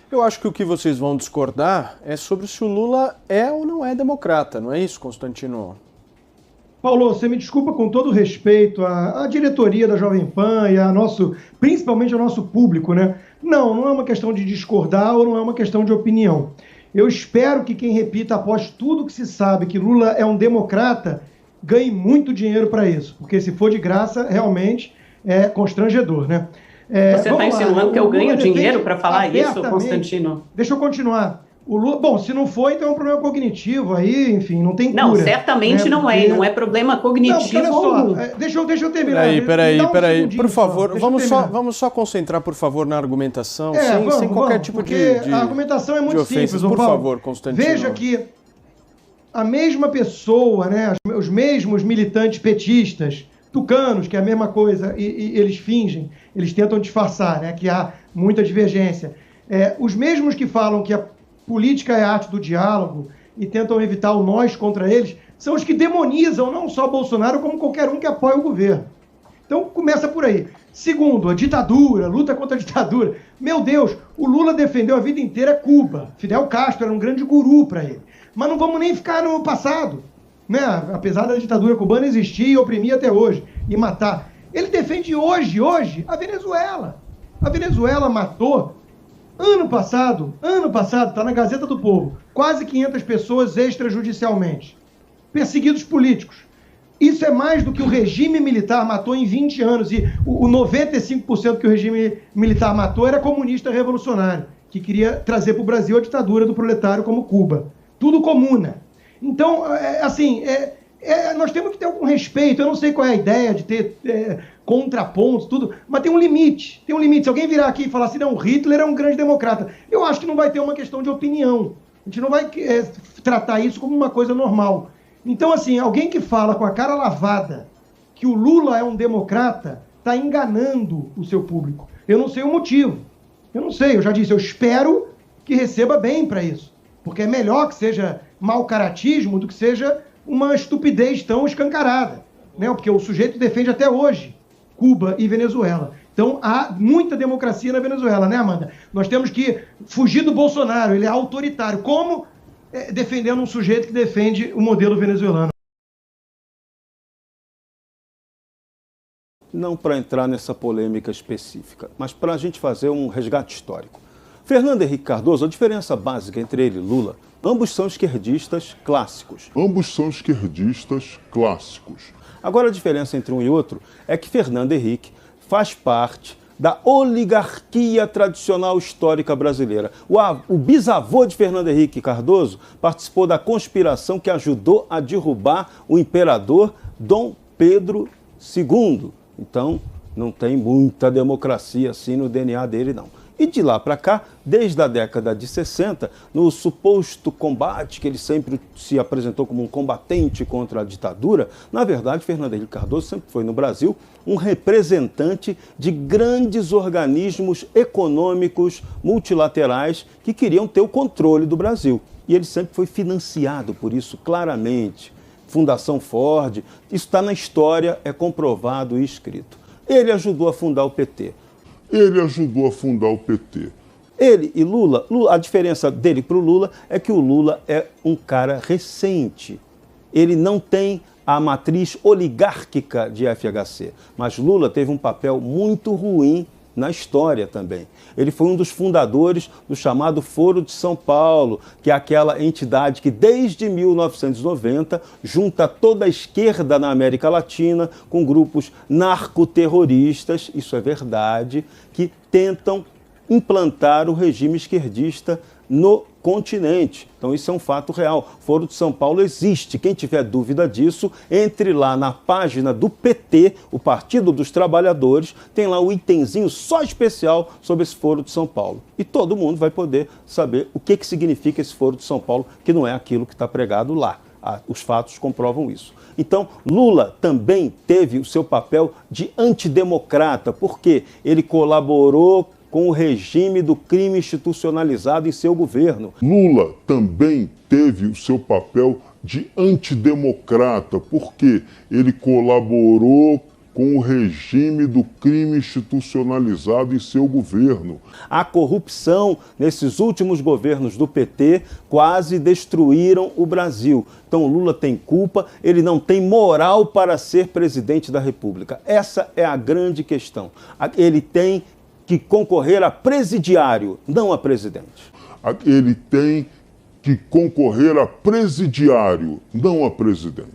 Eu acho que o que vocês vão discordar é sobre se o Lula é ou não é democrata, não é isso, Constantino? Paulo, você me desculpa com todo respeito à diretoria da Jovem Pan e principalmente ao nosso público, né? Não é uma questão de discordar ou não é uma questão de opinião. Eu espero que quem repita após tudo que se sabe que Lula é um democrata ganhe muito dinheiro para isso, porque se for de graça, realmente é constrangedor, né? Você está insinuando que eu ganho dinheiro para falar isso, Constantino? Deixa eu continuar. O Lula, bom, se não for, então é um problema cognitivo aí, enfim, não tem cura. Não, certamente né? Não é problema cognitivo. Não, olha só, deixa eu terminar. Peraí, por favor, vamos só concentrar, por favor, na argumentação, sem qualquer tipo de a argumentação é muito simples, por favor, Constantino. Veja que a mesma pessoa, né, os mesmos militantes petistas, tucanos, que é a mesma coisa, e eles fingem, eles tentam disfarçar, né, que há muita divergência. Os mesmos que falam que a política é a arte do diálogo e tentam evitar o nós contra eles, são os que demonizam não só Bolsonaro, como qualquer um que apoia o governo. Então, começa por aí. Segundo, a ditadura, luta contra a ditadura. Meu Deus, o Lula defendeu a vida inteira Cuba. Fidel Castro era um grande guru para ele. Mas não vamos nem ficar no passado, né? Apesar da ditadura cubana existir e oprimir até hoje, e matar. Ele defende hoje, a Venezuela. A Venezuela matou, ano passado, está na Gazeta do Povo, quase 500 pessoas extrajudicialmente, perseguidos políticos. Isso é mais do que o regime militar matou em 20 anos, e o 95% que o regime militar matou era comunista revolucionário, que queria trazer para o Brasil a ditadura do proletário como Cuba. Tudo comuna. Então, nós temos que ter algum respeito. Eu não sei qual é a ideia de ter contrapontos, tudo, mas tem um limite. Tem um limite. Se alguém virar aqui e falar assim, não, Hitler é um grande democrata, eu acho que não vai ter uma questão de opinião. A gente não vai tratar isso como uma coisa normal. Então, assim, alguém que fala com a cara lavada que o Lula é um democrata, está enganando o seu público. Eu não sei o motivo. Eu não sei, eu já disse, eu espero que receba bem para isso. Porque é melhor que seja mau caratismo do que seja uma estupidez tão escancarada, né? Porque o sujeito defende até hoje Cuba e Venezuela. Então há muita democracia na Venezuela, né, Amanda? Nós temos que fugir do Bolsonaro, ele é autoritário. Como defendendo um sujeito que defende o modelo venezuelano? Não para entrar nessa polêmica específica, mas para a gente fazer um resgate histórico. Fernando Henrique Cardoso, a diferença básica entre ele e Lula, ambos são esquerdistas clássicos. Agora a diferença entre um e outro é que Fernando Henrique faz parte da oligarquia tradicional histórica brasileira. O bisavô de Fernando Henrique Cardoso participou da conspiração que ajudou a derrubar o imperador Dom Pedro II. Então, não tem muita democracia assim no DNA dele, não. E de lá para cá, desde a década de 60, no suposto combate, que ele sempre se apresentou como um combatente contra a ditadura, na verdade, Fernando Henrique Cardoso sempre foi no Brasil um representante de grandes organismos econômicos multilaterais que queriam ter o controle do Brasil. E ele sempre foi financiado por isso, claramente. Fundação Ford, isso está na história, é comprovado e escrito. Ele ajudou a fundar o PT. Ele e Lula, a diferença dele para o Lula é que o Lula é um cara recente. Ele não tem a matriz oligárquica de FHC, mas Lula teve um papel muito ruim na história também. Ele foi um dos fundadores do chamado Foro de São Paulo, que é aquela entidade que desde 1990 junta toda a esquerda na América Latina com grupos narcoterroristas, isso é verdade, que tentam implantar o regime esquerdista no continente. Então isso é um fato real. O Foro de São Paulo existe. Quem tiver dúvida disso, entre lá na página do PT, o Partido dos Trabalhadores, tem lá um itemzinho só especial sobre esse Foro de São Paulo. E todo mundo vai poder saber o que significa esse Foro de São Paulo, que não é aquilo que está pregado lá. Os fatos comprovam isso. Então, Lula também teve o seu papel de antidemocrata, porque ele colaborou com o regime do crime institucionalizado em seu governo. Lula também teve o seu papel de antidemocrata, porque ele colaborou com o regime do crime institucionalizado em seu governo. A corrupção nesses últimos governos do PT quase destruíram o Brasil. Então o Lula tem culpa, ele não tem moral para ser presidente da República. Essa é a grande questão. Ele tem que concorrer a presidiário, não a presidente. Ele tem que concorrer a presidiário, não a presidente.